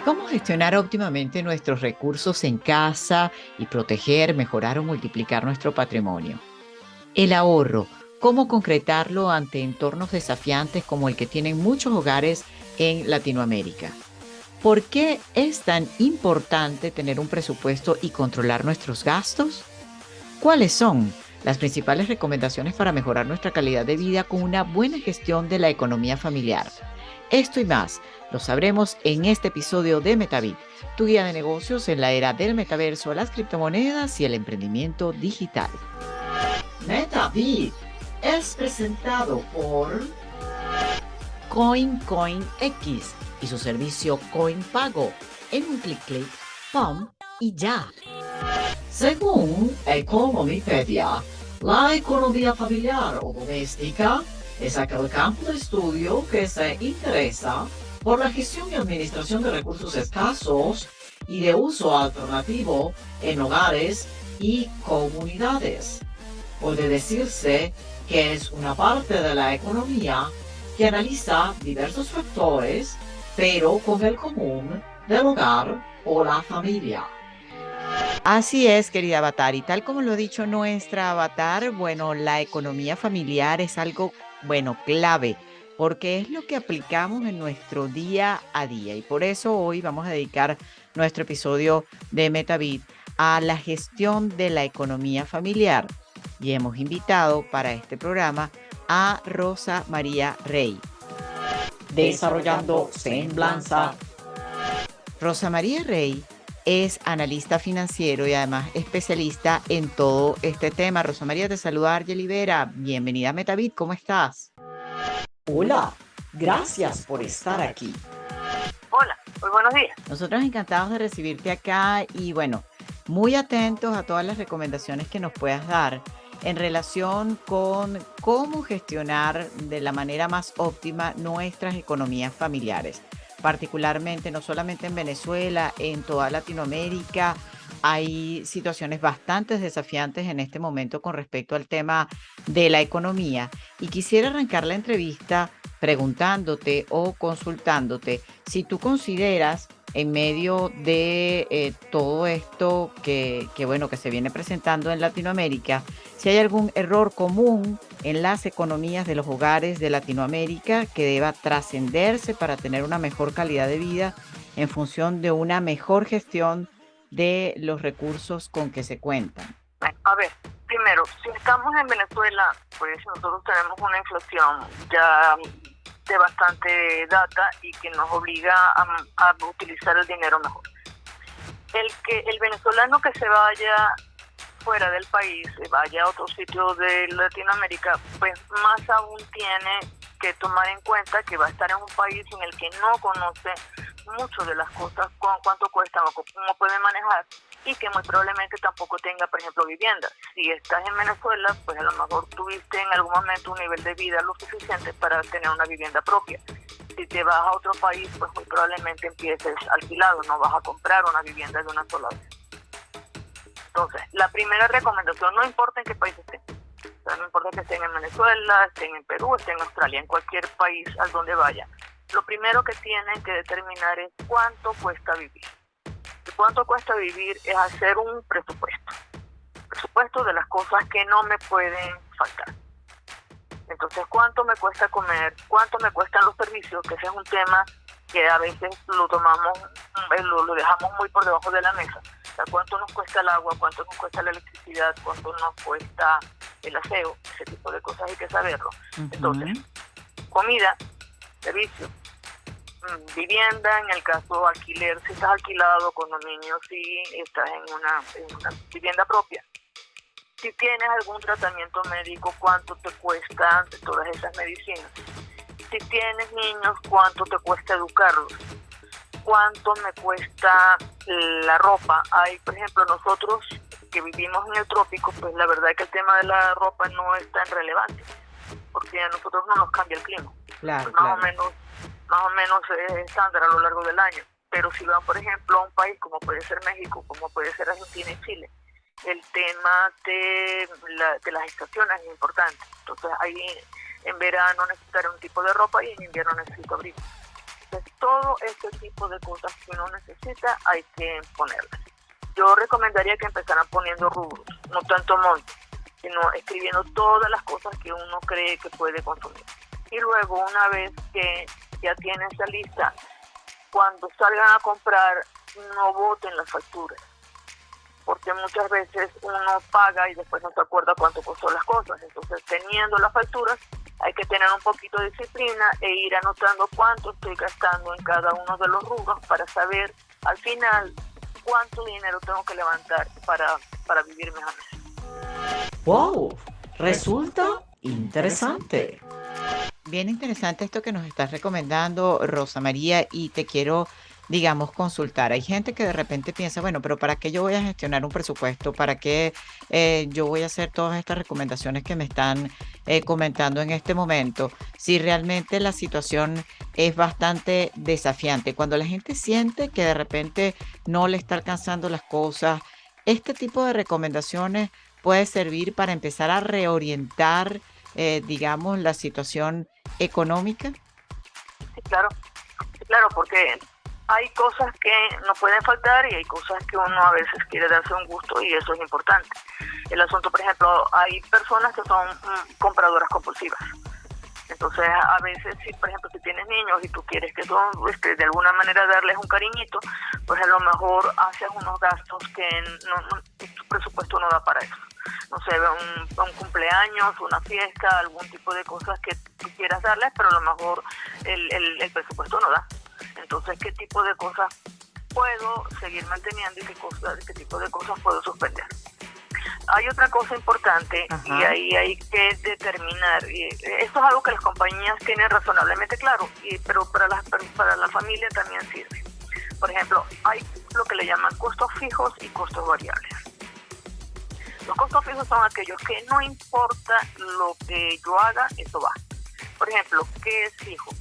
¿Cómo gestionar óptimamente nuestros recursos en casa y proteger, mejorar o multiplicar nuestro patrimonio? El ahorro, ¿cómo concretarlo ante entornos desafiantes como el que tienen muchos hogares en Latinoamérica? ¿Por qué es tan importante tener un presupuesto y controlar nuestros gastos? ¿Cuáles son las principales recomendaciones para mejorar nuestra calidad de vida con una buena gestión de la economía familiar? Esto y más lo sabremos en este episodio de MetaBit, tu guía de negocios en la era del metaverso, las criptomonedas y el emprendimiento digital. MetaBit es presentado por CoinCoinX y su servicio CoinPago. En un clic, pum y ya. Según Economipedia, la economía familiar o doméstica es aquel campo de estudio que se interesa por la gestión y administración de recursos escasos y de uso alternativo en hogares y comunidades. Puede decirse que es una parte de la economía que analiza diversos factores, pero con el común del hogar o la familia. Así es, querida Avatar, y tal como lo ha dicho nuestra Avatar, bueno, la economía familiar es algo, bueno, clave, porque es lo que aplicamos en nuestro día a día. Y por eso hoy vamos a dedicar nuestro episodio de MetaBit a la gestión de la economía familiar. Y hemos invitado para este programa a Rosa María Rey, desarrollando Semblanza. Rosa María Rey es analista financiero y además especialista en todo este tema. Rosa María, te saluda Argel Vera. Bienvenida a MetaBit, ¿cómo estás? Hola, gracias por estar aquí. Hola, muy buenos días. Nosotros encantados de recibirte acá y bueno, muy atentos a todas las recomendaciones que nos puedas dar en relación con cómo gestionar de la manera más óptima nuestras economías familiares. Particularmente, no solamente en Venezuela, en toda Latinoamérica, hay situaciones bastante desafiantes en este momento con respecto al tema de la economía. Y quisiera arrancar la entrevista preguntándote o consultándote si tú consideras en medio de todo esto bueno, que se viene presentando en Latinoamérica, si hay algún error común en las economías de los hogares de Latinoamérica que deba trascenderse para tener una mejor calidad de vida en función de una mejor gestión de los recursos con que se cuentan. Bueno, a ver, primero, si estamos en Venezuela, pues nosotros tenemos una inflación ya de bastante data y que nos obliga a utilizar el dinero mejor. El venezolano que se vaya fuera del país, vaya a otro sitio de Latinoamérica, pues más aún tiene que tomar en cuenta que va a estar en un país en el que no conoce mucho de las cosas, cuánto cuestan o cómo puede manejar, y que muy probablemente tampoco tenga, por ejemplo, vivienda. Si estás en Venezuela, pues a lo mejor tuviste en algún momento un nivel de vida lo suficiente para tener una vivienda propia. Si te vas a otro país, pues muy probablemente empieces alquilado, no vas a comprar una vivienda de una sola vez. Entonces, la primera recomendación, no importa en qué país estén, o sea, no importa que estén en Venezuela, estén en Perú, estén en Australia, en cualquier país al donde vaya, lo primero que tienen que determinar es cuánto cuesta vivir. Y cuánto cuesta vivir es hacer un presupuesto de las cosas que no me pueden faltar. Entonces, ¿cuánto me cuesta comer? ¿Cuánto me cuestan los servicios? Que ese es un tema que a veces lo tomamos, lo dejamos muy por debajo de la mesa. O sea, ¿cuánto nos cuesta el agua? ¿Cuánto nos cuesta la electricidad? ¿Cuánto nos cuesta el aseo? Ese tipo de cosas hay que saberlo. Entonces, comida, servicio, vivienda, en el caso alquiler, si estás alquilado, condominio, si estás en una vivienda propia. Si tienes algún tratamiento médico, ¿cuánto te cuesta todas esas medicinas? Si tienes niños, ¿cuánto te cuesta educarlos? ¿Cuánto me cuesta la ropa? Hay, por ejemplo, nosotros que vivimos en el trópico, pues la verdad es que el tema de la ropa no es tan relevante, porque a nosotros no nos cambia el clima. Claro, más o menos es estándar a lo largo del año. Pero si van, por ejemplo, a un país como puede ser México, como puede ser Argentina y Chile, el tema de las estaciones es importante. Entonces ahí en verano necesitaré un tipo de ropa y en invierno necesito abrigo. Entonces, todo este tipo de cosas que uno necesita hay que ponerlas. Yo recomendaría que empezaran poniendo rubros, no tanto montos, sino escribiendo todas las cosas que uno cree que puede consumir. Y luego, una vez que ya tienen esa lista, cuando salgan a comprar, no boten las facturas, porque muchas veces uno paga y después no se acuerda cuánto costó las cosas. Entonces, teniendo las facturas, hay que tener un poquito de disciplina e ir anotando cuánto estoy gastando en cada uno de los rubros para saber al final cuánto dinero tengo que levantar para vivir mejor. ¡Wow! Resulta interesante. Bien interesante esto que nos estás recomendando, Rosa María, y te quiero, digamos, consultar. Hay gente que de repente piensa, bueno, pero ¿para qué yo voy a gestionar un presupuesto? ¿Para qué yo voy a hacer todas estas recomendaciones que me están comentando en este momento? Si realmente la situación es bastante desafiante. Cuando la gente siente que de repente no le está alcanzando las cosas, este tipo de recomendaciones puede servir para empezar a reorientar, digamos, la situación económica. Sí, claro, porque hay cosas que no pueden faltar y hay cosas que uno a veces quiere darse un gusto y eso es importante. El asunto, por ejemplo, hay personas que son compradoras compulsivas. Entonces, a veces, si por ejemplo, si tienes niños y tú quieres que son, de alguna manera darles un cariñito, pues a lo mejor haces unos gastos que tu presupuesto no da para eso. No sé, un cumpleaños, una fiesta, algún tipo de cosas que tú quieras darles, pero a lo mejor el presupuesto no da. Entonces, ¿qué tipo de cosas puedo seguir manteniendo y qué tipo de cosas puedo suspender? Hay otra cosa importante. Ajá. Y ahí hay que determinar, y esto es algo que las compañías tienen razonablemente claro, pero para la familia también sirve. Por ejemplo, hay lo que le llaman costos fijos y costos variables. Los costos fijos son aquellos que no importa lo que yo haga, eso va. Por ejemplo, ¿qué es fijo?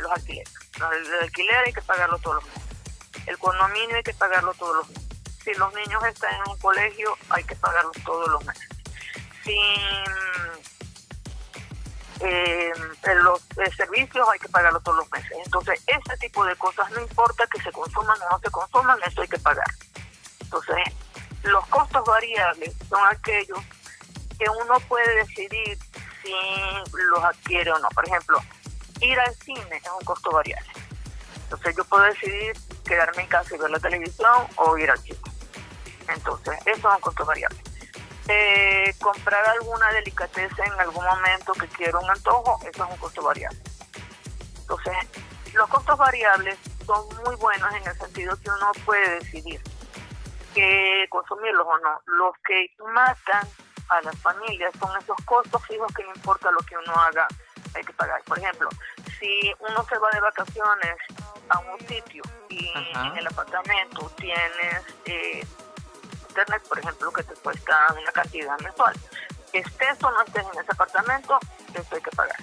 Los alquileres. El alquiler hay que pagarlo todos los meses. El condominio hay que pagarlo todos los meses. Si los niños están en un colegio, hay que pagarlos todos los meses. Si los servicios hay que pagarlos todos los meses. Entonces, ese tipo de cosas, no importa que se consuman o no se consuman, eso hay que pagar. Entonces, los costos variables son aquellos que uno puede decidir si los adquiere o no. Por ejemplo, ir al cine es un costo variable. Entonces, yo puedo decidir quedarme en casa y ver la televisión o ir al cine. Entonces, eso es un costo variable. Comprar alguna delicadeza en algún momento que quiero un antojo, eso es un costo variable. Entonces, los costos variables son muy buenos en el sentido que uno puede decidir que consumirlos o no. Los que matan a las familias son esos costos fijos que no importa lo que uno haga, hay que pagar. Por ejemplo, si uno se va de vacaciones a un sitio y ajá, en el apartamento tienes internet, por ejemplo, que te cuesta una cantidad mensual, estés o no estés en ese apartamento, eso hay que pagar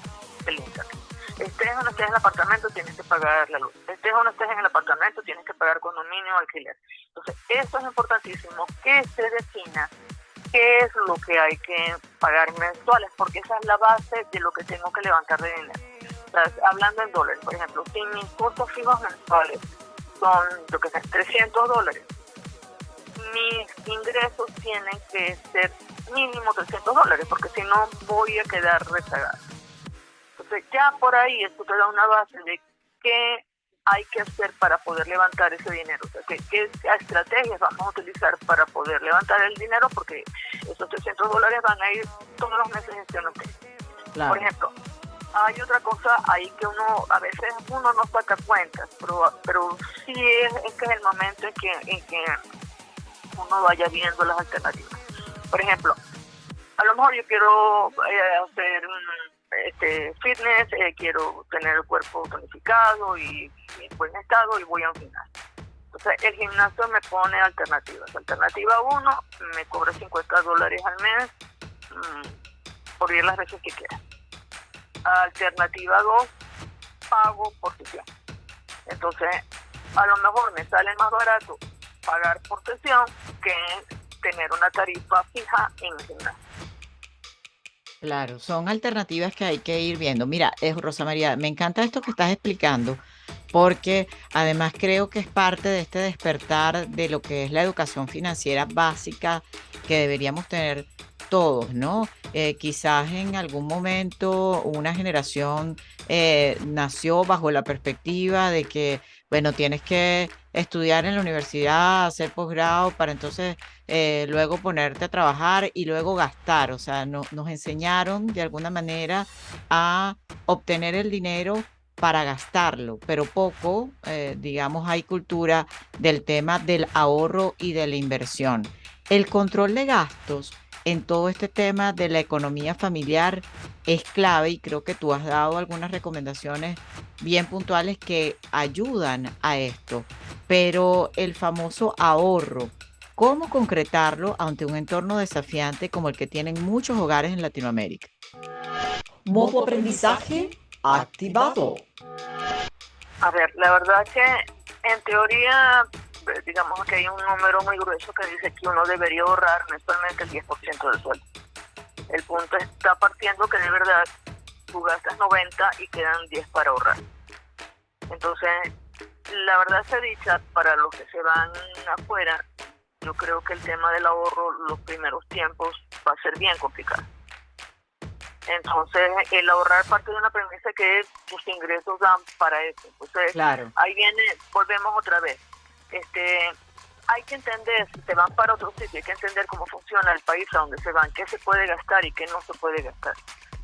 el internet. Estés o no estés en el apartamento, tienes que pagar la luz. Estés o no estés en el apartamento, tienes que pagar condominio o alquiler. Entonces, eso es importantísimo, que se defina qué es lo que hay que pagar mensuales, porque esa es la base de lo que tengo que levantar de dinero. O sea, hablando en dólares, por ejemplo, si mis costos fijos mensuales son, yo qué sé, $300, mis ingresos tienen que ser mínimo $300, porque si no voy a quedar rezagada. Entonces, ya por ahí esto te da una base de qué hay que hacer para poder levantar ese dinero. O sea, qué estrategias vamos a utilizar para poder levantar el dinero, porque esos $300 van a ir todos los meses en este momento. Claro. Por ejemplo, hay otra cosa ahí que a veces uno no saca cuentas, pero sí es que es el momento en que uno vaya viendo las alternativas. Por ejemplo, a lo mejor yo quiero hacer fitness, quiero tener el cuerpo tonificado y en buen estado y voy a un gimnasio. Entonces el gimnasio me pone alternativas. Alternativa 1, me cobra $50 al mes por ir las veces que quiera. Alternativa 2, pago por sesión. Entonces, a lo mejor me sale más barato pagar por sesión que tener una tarifa fija en el gimnasio. Claro, son alternativas que hay que ir viendo. Mira, Rosa María, me encanta esto que estás explicando, porque además creo que es parte de este despertar de lo que es la educación financiera básica que deberíamos tener todos, ¿no? Quizás en algún momento una generación nació bajo la perspectiva de que, bueno, tienes que estudiar en la universidad, hacer posgrado para entonces luego ponerte a trabajar y luego gastar. O sea, nos enseñaron de alguna manera a obtener el dinero para gastarlo, pero poco, digamos, hay cultura del tema del ahorro y de la inversión. El control de gastos en todo este tema de la economía familiar es clave y creo que tú has dado algunas recomendaciones bien puntuales que ayudan a esto, pero el famoso ahorro, ¿cómo concretarlo ante un entorno desafiante como el que tienen muchos hogares en Latinoamérica? Modo aprendizaje activado. A ver, la verdad que en teoría, digamos que hay un número muy grueso que dice que uno debería ahorrar mensualmente el 10% del sueldo. El punto está partiendo que de verdad tú gastas 90 y quedan 10 para ahorrar. Entonces, la verdad se dicha, para los que se van afuera, yo creo que el tema del ahorro los primeros tiempos va a ser bien complicado. Entonces, el ahorrar parte de una premisa que tus ingresos dan para eso. Entonces, Claro, ahí viene, volvemos otra vez. Hay que entender, si se van para otro sitio, hay que entender cómo funciona el país a donde se van, qué se puede gastar y qué no se puede gastar.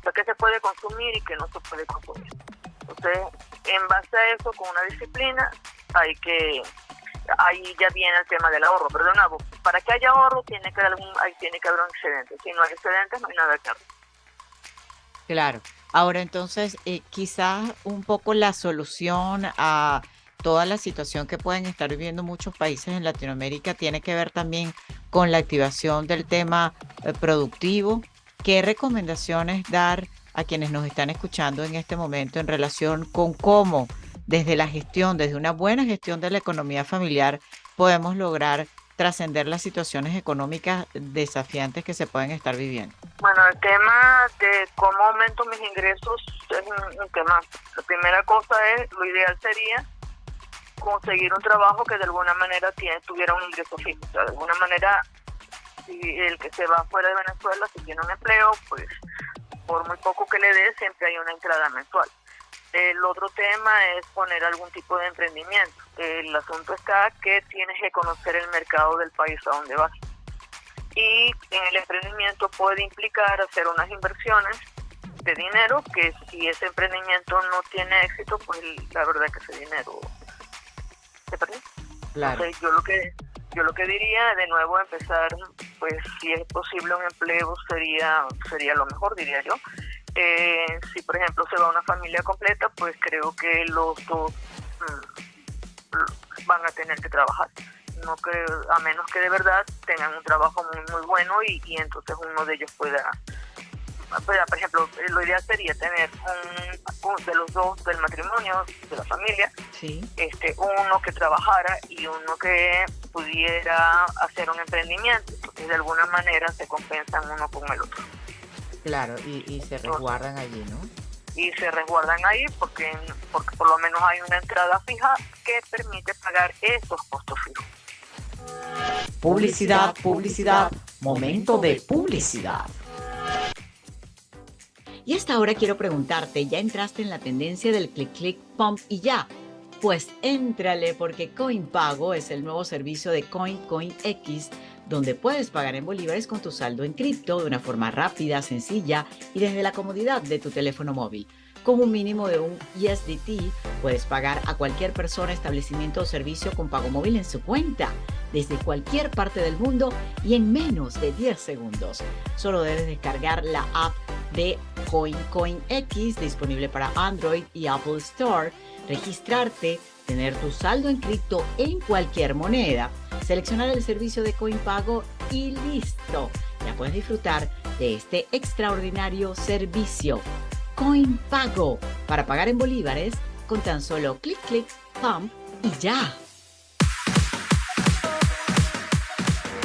O sea, qué se puede consumir y qué no se puede consumir. Entonces, en base a eso, con una disciplina, ahí ya viene el tema del ahorro. Pero de nuevo, para que haya ahorro tiene que haber un excedente. Si no hay excedentes, no hay nada que ahorrar. claro. Ahora entonces, quizás un poco la solución a toda la situación que pueden estar viviendo muchos países en Latinoamérica tiene que ver también con la activación del tema productivo. ¿Qué recomendaciones dar a quienes nos están escuchando en este momento en relación con cómo desde la gestión, desde una buena gestión de la economía familiar, podemos lograr trascender las situaciones económicas desafiantes que se pueden estar viviendo? Bueno, el tema de cómo aumento mis ingresos es un tema. La primera cosa es, lo ideal sería conseguir un trabajo que de alguna manera tuviera un ingreso fijo. O sea, de alguna manera, si el que se va fuera de Venezuela, si tiene un empleo, pues por muy poco que le dé, siempre hay una entrada mensual. El otro tema es poner algún tipo de emprendimiento. El asunto está que tienes que conocer el mercado del país a donde vas. Y en el emprendimiento puede implicar hacer unas inversiones de dinero que si ese emprendimiento no tiene éxito, pues la verdad que ese dinero se perdió. Claro. Entonces yo lo que diría, de nuevo empezar, pues si es posible un empleo sería lo mejor, diría yo. Si por ejemplo se va una familia completa, pues creo que los dos van a tener que trabajar. No creo, a menos que de verdad tengan un trabajo muy muy bueno y entonces uno de ellos pueda, por ejemplo, lo ideal sería tener un de los dos del matrimonio, de la familia, Sí. Uno que trabajara y uno que pudiera hacer un emprendimiento. Entonces de alguna manera se compensan uno con el otro. Claro, y se resguardan allí, ¿no? Y se resguardan ahí porque por lo menos hay una entrada fija que permite pagar esos costos fijos. Publicidad, publicidad, momento de publicidad. Y hasta ahora quiero preguntarte, ¿ya entraste en la tendencia del click, click, pump y ya? Pues éntrale porque CoinPago es el nuevo servicio de CoinX, donde puedes pagar en bolívares con tu saldo en cripto de una forma rápida, sencilla y desde la comodidad de tu teléfono móvil. Con un mínimo de un USDT, puedes pagar a cualquier persona, establecimiento o servicio con pago móvil en su cuenta, desde cualquier parte del mundo y en menos de 10 segundos. Solo debes descargar la app de CoinX, disponible para Android y Apple Store, registrarte, tener tu saldo en cripto en cualquier moneda, seleccionar el servicio de CoinPago y listo. Ya puedes disfrutar de este extraordinario servicio. CoinPago, para pagar en bolívares con tan solo clic, clic, pump y ya.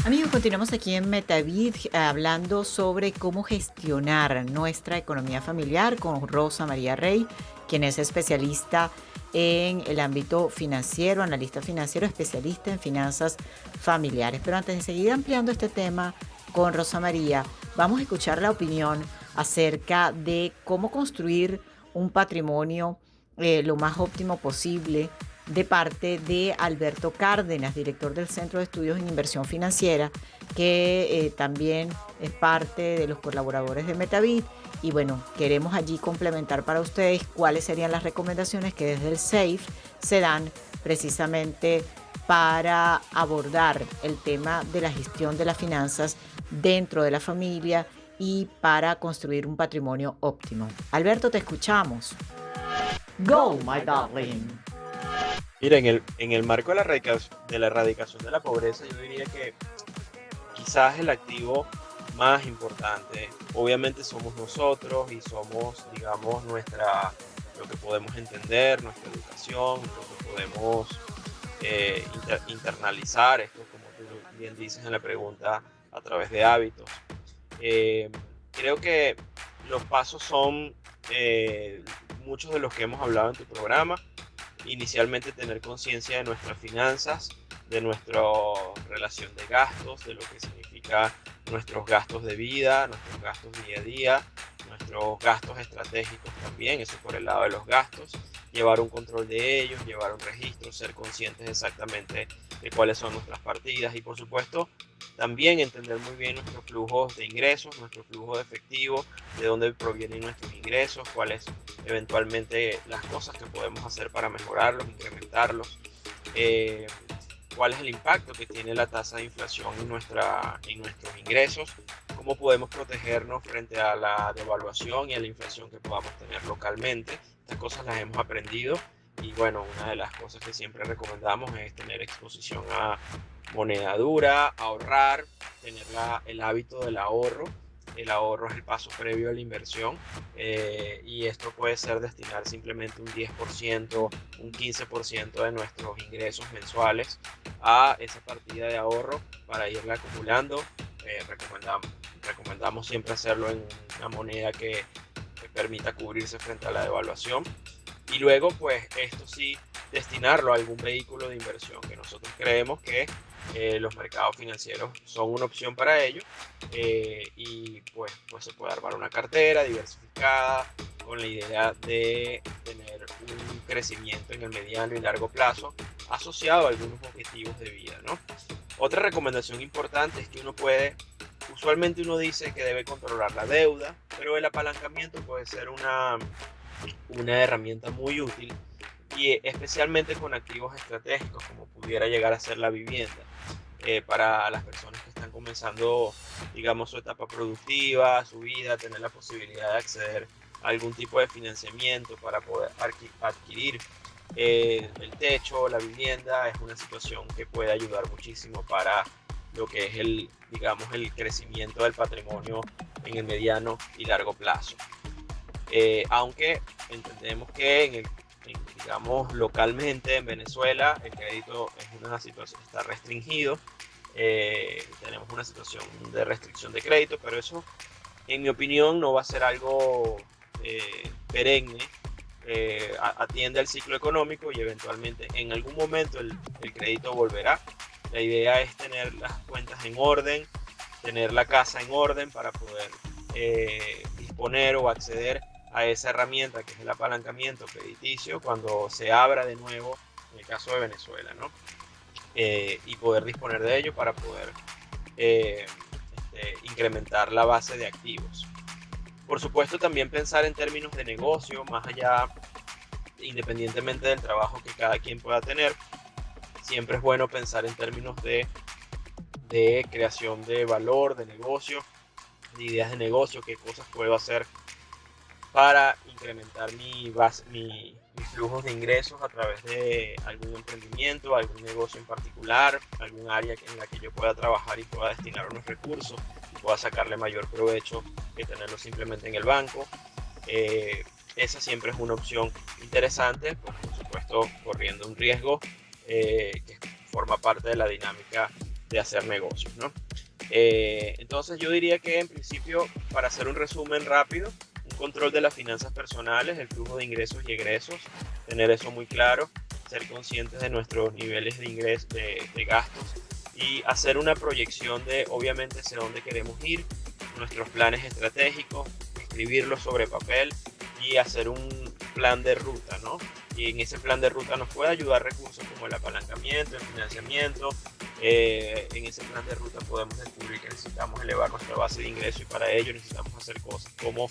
Amigos, continuamos aquí en MetaVid hablando sobre cómo gestionar nuestra economía familiar con Rosa María Rey, quien es especialista en el ámbito financiero, analista financiero, especialista en finanzas familiares. Pero antes de seguir ampliando este tema con Rosa María, vamos a escuchar la opinión acerca de cómo construir un patrimonio lo más óptimo posible de parte de Alberto Cárdenas, director del Centro de Estudios en Inversión Financiera, que también es parte de los colaboradores de MetaVid. Y bueno, queremos allí complementar para ustedes cuáles serían las recomendaciones que desde el SAFE se dan precisamente para abordar el tema de la gestión de las finanzas dentro de la familia y para construir un patrimonio óptimo. Alberto, te escuchamos. Go, my darling. Mira, en el marco de la erradicación de la pobreza, yo diría que quizás el activo más importante, obviamente somos nosotros y somos, digamos, lo que podemos entender, nuestra educación, lo que podemos internalizar, esto como tú bien dices en la pregunta, a través de hábitos. Creo que los pasos son muchos de los que hemos hablado en tu programa. Inicialmente tener conciencia de nuestras finanzas, de nuestra relación de gastos, de lo que significa nuestros gastos de vida, nuestros gastos día a día, nuestros gastos estratégicos también, eso por el lado de los gastos, llevar un control de ellos, llevar un registro, ser conscientes exactamente de cuáles son nuestras partidas y por supuesto también entender muy bien nuestros flujos de ingresos, nuestro flujo de efectivo, de dónde provienen nuestros ingresos, cuáles eventualmente las cosas que podemos hacer para mejorarlos, incrementarlos, cuál es el impacto que tiene la tasa de inflación en nuestros ingresos, cómo podemos protegernos frente a la devaluación y a la inflación que podamos tener localmente. Estas cosas las hemos aprendido y bueno, una de las cosas que siempre recomendamos es tener exposición a moneda dura, ahorrar, tener el hábito del ahorro. El ahorro es el paso previo a la inversión y esto puede ser destinar simplemente un 10%, un 15% de nuestros ingresos mensuales a esa partida de ahorro para irla acumulando. Recomendamos siempre hacerlo en una moneda que permita cubrirse frente a la devaluación y luego pues esto sí destinarlo a algún vehículo de inversión que nosotros creemos que los mercados financieros son una opción para ello y pues se puede armar una cartera diversificada con la idea de tener un crecimiento en el mediano y largo plazo asociado a algunos objetivos de vida, ¿no? Otra recomendación importante es que usualmente uno dice que debe controlar la deuda, pero el apalancamiento puede ser una herramienta muy útil y especialmente con activos estratégicos como pudiera llegar a ser la vivienda. Para las personas que están comenzando, digamos, su etapa productiva, su vida, tener la posibilidad de acceder a algún tipo de financiamiento para poder adquirir el techo, la vivienda, es una situación que puede ayudar muchísimo para lo que es el crecimiento del patrimonio en el mediano y largo plazo. Aunque entendemos que digamos localmente en Venezuela el crédito es una situación, está restringido, tenemos una situación de restricción de crédito, pero eso en mi opinión no va a ser algo perenne, atiende al ciclo económico y eventualmente en algún momento el crédito volverá. La idea es tener las cuentas en orden, tener la casa en orden para poder disponer o acceder a esa herramienta que es el apalancamiento crediticio cuando se abra de nuevo, en el caso de Venezuela, ¿no? Y poder disponer de ello para poder incrementar la base de activos. Por supuesto, también pensar en términos de negocio, más allá, independientemente del trabajo que cada quien pueda tener, siempre es bueno pensar en términos de creación de valor, de negocio, de ideas de negocio, qué cosas puedo hacer para incrementar mis flujos de ingresos a través de algún emprendimiento, algún negocio en particular, algún área en la que yo pueda trabajar y pueda destinar unos recursos y pueda sacarle mayor provecho que tenerlo simplemente en el banco. Esa siempre es una opción interesante, por supuesto corriendo un riesgo que forma parte de la dinámica de hacer negocios, ¿no? Entonces yo diría que en principio, para hacer un resumen rápido, un control de las finanzas personales, el flujo de ingresos y egresos, tener eso muy claro, ser conscientes de nuestros niveles de ingresos, de gastos, y hacer una proyección de obviamente hacia dónde queremos ir, nuestros planes estratégicos, escribirlos sobre papel y hacer un plan de ruta, ¿no? Y en ese plan de ruta nos puede ayudar recursos como el apalancamiento, el financiamiento. En ese plan de ruta podemos descubrir que necesitamos elevar nuestra base de ingresos y para ello necesitamos hacer cosas como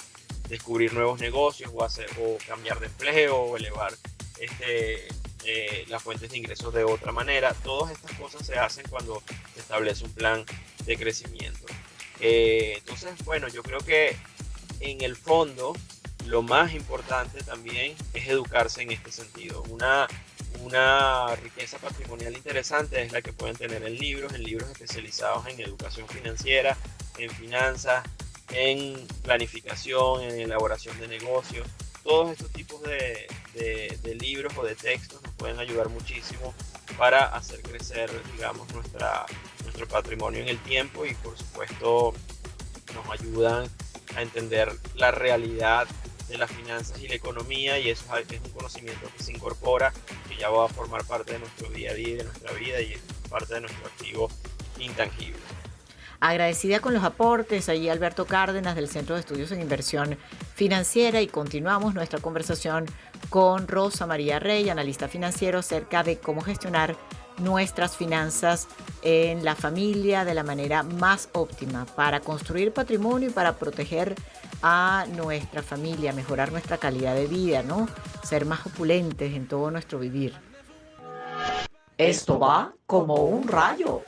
descubrir nuevos negocios o cambiar de empleo o elevar las fuentes de ingresos de otra manera. Todas estas cosas se hacen cuando se establece un plan de crecimiento. Entonces, bueno, yo creo que en el fondo lo más importante también es educarse en este sentido. Una riqueza patrimonial interesante es la que pueden tener en libros especializados en educación financiera, en finanzas, en planificación, en elaboración de negocios. Todos estos tipos de libros o de textos nos pueden ayudar muchísimo para hacer crecer, digamos, nuestro patrimonio en el tiempo y, por supuesto, nos ayudan a entender la realidad de las finanzas y la economía, y eso es un conocimiento que se incorpora, que ya va a formar parte de nuestro día a día, de nuestra vida, y es parte de nuestro activo intangible. Agradecida con los aportes, allí Alberto Cárdenas del Centro de Estudios en Inversión Financiera, y continuamos nuestra conversación con Rosa María Rey, analista financiero, acerca de cómo gestionar nuestras finanzas en la familia de la manera más óptima para construir patrimonio y para proteger a nuestra familia, mejorar nuestra calidad de vida, ¿no? Ser más opulentes en todo nuestro vivir. Esto va como un rayo.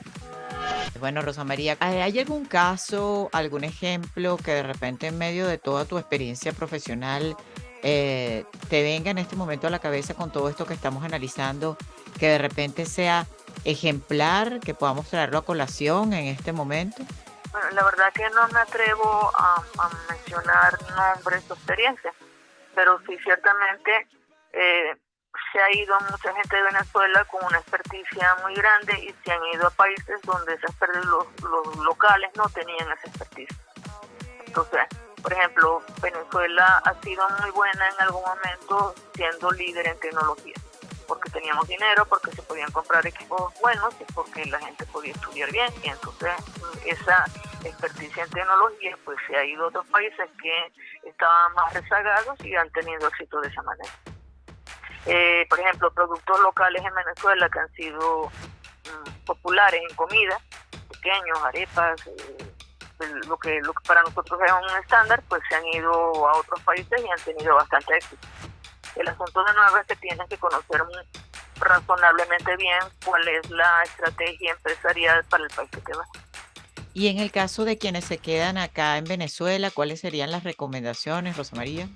Bueno, Rosa María, ¿hay algún caso, algún ejemplo que de repente en medio de toda tu experiencia profesional te venga en este momento a la cabeza con todo esto que estamos analizando, que de repente sea ejemplar, que podamos traerlo a colación en este momento? Bueno, la verdad que no me atrevo a mencionar nombres o experiencias, pero sí ciertamente se ha ido mucha gente de Venezuela con una experticia muy grande y se han ido a países donde los locales no tenían esa experticia. Entonces, por ejemplo, Venezuela ha sido muy buena en algún momento siendo líder en tecnología, porque teníamos dinero, porque se podían comprar equipos buenos y porque la gente podía estudiar bien, y entonces esa experticia en tecnología pues se ha ido a otros países que estaban más rezagados y han tenido éxito de esa manera. Por ejemplo, productos locales en Venezuela que han sido populares en comida, pequeños, arepas, lo que para nosotros es un estándar, pues se han ido a otros países y han tenido bastante éxito. El asunto de nuevo es que tienen que conocer razonablemente bien cuál es la estrategia empresarial para el país que te va. Y en el caso de quienes se quedan acá en Venezuela, ¿cuáles serían las recomendaciones, Rosa María?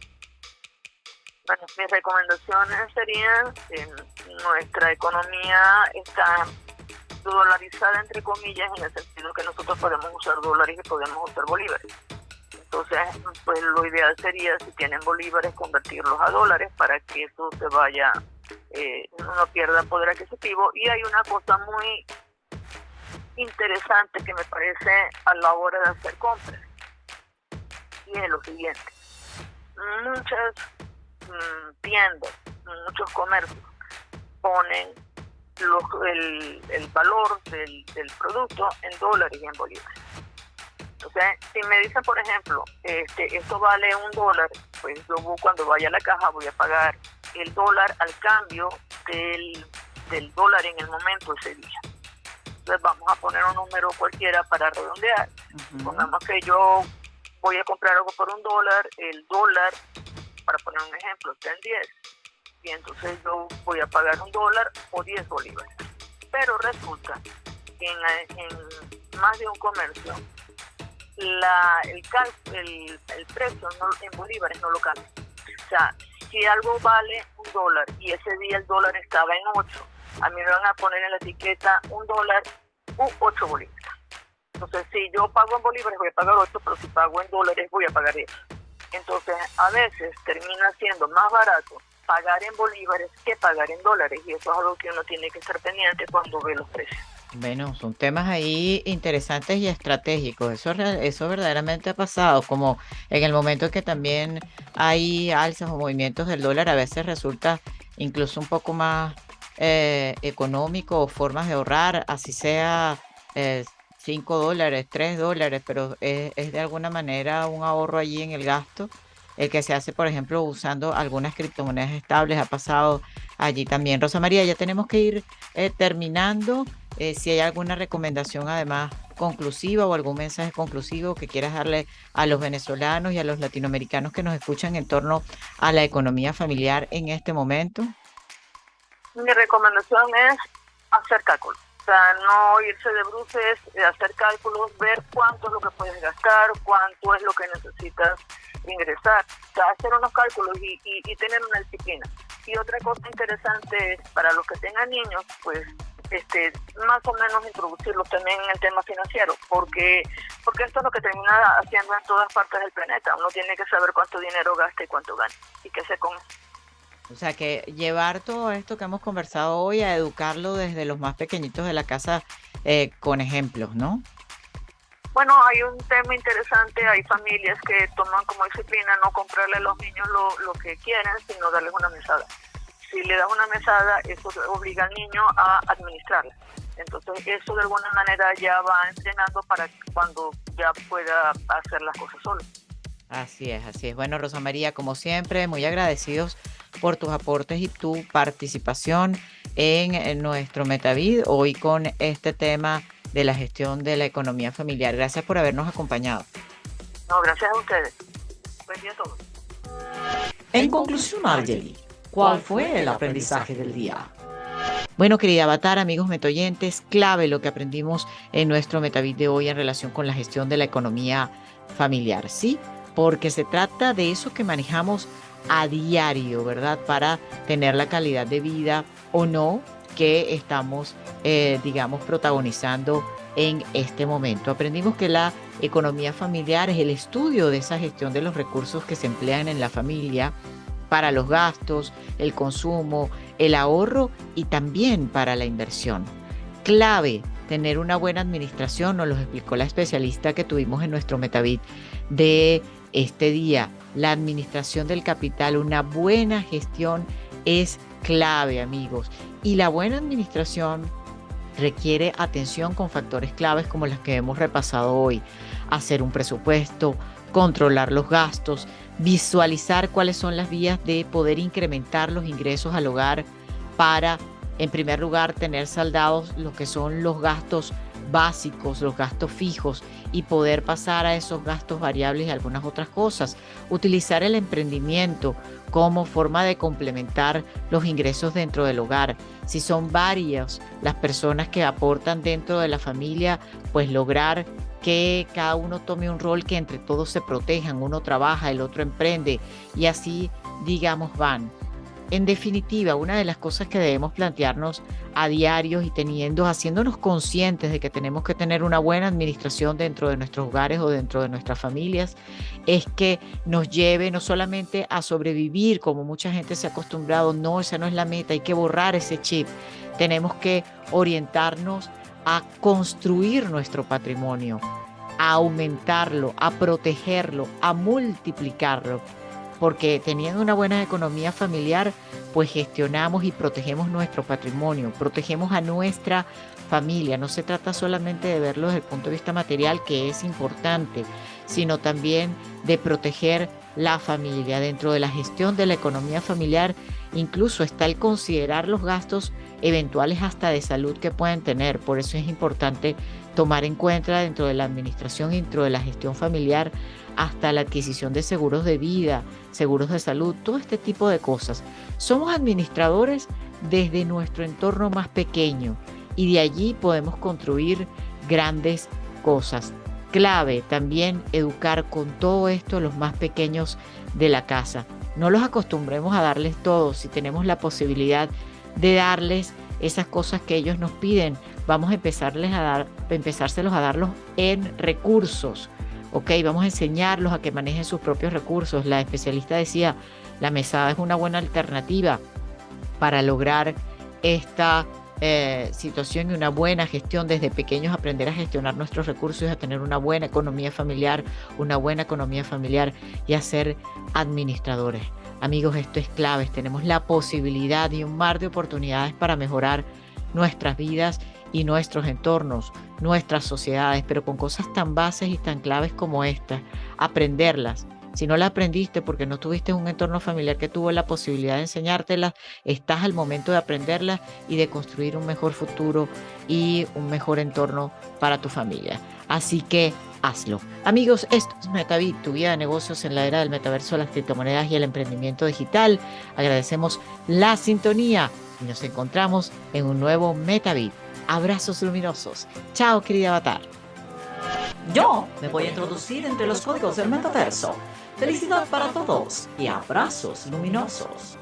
Bueno, mis recomendaciones serían que nuestra economía está dolarizada, entre comillas, en el sentido que nosotros podemos usar dólares y podemos usar bolívares. Entonces, pues lo ideal sería, si tienen bolívares, convertirlos a dólares para que eso se vaya, no pierda poder adquisitivo. Y hay una cosa muy interesante que me parece a la hora de hacer compras, y es lo siguiente: muchas tiendas, muchos comercios ponen el valor del producto en dólares y en bolívares. Entonces, si me dicen, por ejemplo, esto vale $1, pues yo cuando vaya a la caja voy a pagar el dólar al cambio del dólar en el momento ese día. Entonces vamos a poner un número cualquiera para redondear. Pongamos que yo voy a comprar algo por $1, el dólar, para poner un ejemplo, está en 10. Y entonces yo voy a pagar $1 o 10 bolívares. Pero resulta que en más de un comercio el precio en bolívares no lo cambia. O sea, si algo vale $1 y ese día el dólar estaba en 8, a mí me van a poner en la etiqueta $1 u 8 bolívares. Entonces, si yo pago en bolívares voy a pagar 8, pero si pago en dólares voy a pagar 10. Entonces, a veces termina siendo más barato pagar en bolívares que pagar en dólares, y eso es algo que uno tiene que estar pendiente cuando ve los precios. Bueno, son temas ahí interesantes y estratégicos. Eso verdaderamente ha pasado, como en el momento en que también hay alzas o movimientos del dólar, a veces resulta incluso un poco más económico o formas de ahorrar, así sea eh, $5, $3, pero es de alguna manera un ahorro allí en el gasto. El que se hace, por ejemplo, usando algunas criptomonedas estables, ha pasado allí también. Rosa María, ya tenemos que ir terminando. Si hay alguna recomendación además conclusiva o algún mensaje conclusivo que quieras darle a los venezolanos y a los latinoamericanos que nos escuchan en torno a la economía familiar en este momento. Mi recomendación es hacer cálculos. O sea, no irse de bruces, hacer cálculos, ver cuánto es lo que puedes gastar, cuánto es lo que necesitas ingresar. O sea, hacer unos cálculos y tener una disciplina. Y otra cosa interesante es, para los que tengan niños, pues más o menos introducirlos también en el tema financiero, porque esto es lo que termina haciendo en todas partes del planeta. Uno tiene que saber cuánto dinero gasta y cuánto gana, y qué hacer con eso. O sea, que llevar todo esto que hemos conversado hoy a educarlo desde los más pequeñitos de la casa con ejemplos, ¿no? Bueno, hay un tema interesante, hay familias que toman como disciplina no comprarle a los niños lo que quieren, sino darles una mesada. Si le das una mesada, eso obliga al niño a administrarla. Entonces, eso de alguna manera ya va entrenando para cuando ya pueda hacer las cosas solo. Así es, así es. Bueno, Rosa María, como siempre, muy agradecidos por tus aportes y tu participación en nuestro Metavid, hoy con este tema de la gestión de la economía familiar. Gracias por habernos acompañado. No, gracias a ustedes. Buen día a todos. En conclusión, Argeli, ¿cuál fue el aprendizaje del día? Bueno, querida Avatar, amigos metoyentes, clave lo que aprendimos en nuestro Metavid de hoy en relación con la gestión de la economía familiar, ¿sí? Porque se trata de eso que manejamos a diario, ¿verdad? Para tener la calidad de vida o no que estamos, digamos, protagonizando en este momento. Aprendimos que la economía familiar es el estudio de esa gestión de los recursos que se emplean en la familia para los gastos, el consumo, el ahorro y también para la inversión. Clave tener una buena administración, nos lo explicó la especialista que tuvimos en nuestro Metavid de este día. La administración del capital, una buena gestión es clave, amigos. Y la buena administración requiere atención con factores claves como los que hemos repasado hoy. Hacer un presupuesto, controlar los gastos, visualizar cuáles son las vías de poder incrementar los ingresos al hogar para, en primer lugar, tener saldados lo que son los gastos básicos, los gastos fijos y poder pasar a esos gastos variables y algunas otras cosas. Utilizar el emprendimiento como forma de complementar los ingresos dentro del hogar. Si son varias las personas que aportan dentro de la familia, pues lograr que cada uno tome un rol, que entre todos se protejan, uno trabaja, el otro emprende y así, digamos, van. En definitiva, una de las cosas que debemos plantearnos a diario y haciéndonos conscientes de que tenemos que tener una buena administración dentro de nuestros hogares o dentro de nuestras familias, es que nos lleve no solamente a sobrevivir, como mucha gente se ha acostumbrado, no, esa no es la meta, hay que borrar ese chip. Tenemos que orientarnos a construir nuestro patrimonio, a aumentarlo, a protegerlo, a multiplicarlo. Porque teniendo una buena economía familiar, pues gestionamos y protegemos nuestro patrimonio, protegemos a nuestra familia. No se trata solamente de verlo desde el punto de vista material, que es importante, sino también de proteger la familia. Dentro de la gestión de la economía familiar, incluso está el considerar los gastos eventuales hasta de salud que pueden tener. Por eso es importante tomar en cuenta dentro de la administración, dentro de la gestión familiar, hasta la adquisición de seguros de vida, seguros de salud, todo este tipo de cosas. Somos administradores desde nuestro entorno más pequeño y de allí podemos construir grandes cosas. Clave también educar con todo esto a los más pequeños de la casa. No los acostumbremos a darles todo. Si tenemos la posibilidad de darles esas cosas que ellos nos piden, vamos a empezárselos a darlos en recursos. Ok, vamos a enseñarlos a que manejen sus propios recursos. La especialista decía, la mesada es una buena alternativa para lograr esta situación y una buena gestión desde pequeños, aprender a gestionar nuestros recursos y a tener una buena economía familiar y a ser administradores. Amigos, esto es clave. Tenemos la posibilidad y un mar de oportunidades para mejorar nuestras vidas y nuestros entornos, nuestras sociedades, pero con cosas tan bases y tan claves como esta, aprenderlas. Si no la aprendiste porque no tuviste un entorno familiar que tuvo la posibilidad de enseñártelas, estás al momento de aprenderlas y de construir un mejor futuro y un mejor entorno para tu familia. Así que hazlo. Amigos, esto es MetaBit, tu guía de negocios en la era del metaverso, las criptomonedas y el emprendimiento digital. Agradecemos la sintonía y nos encontramos en un nuevo MetaBit. Abrazos luminosos. Chao, querida Avatar. Yo me voy a introducir entre los códigos del metaverso. Felicidad para todos y abrazos luminosos.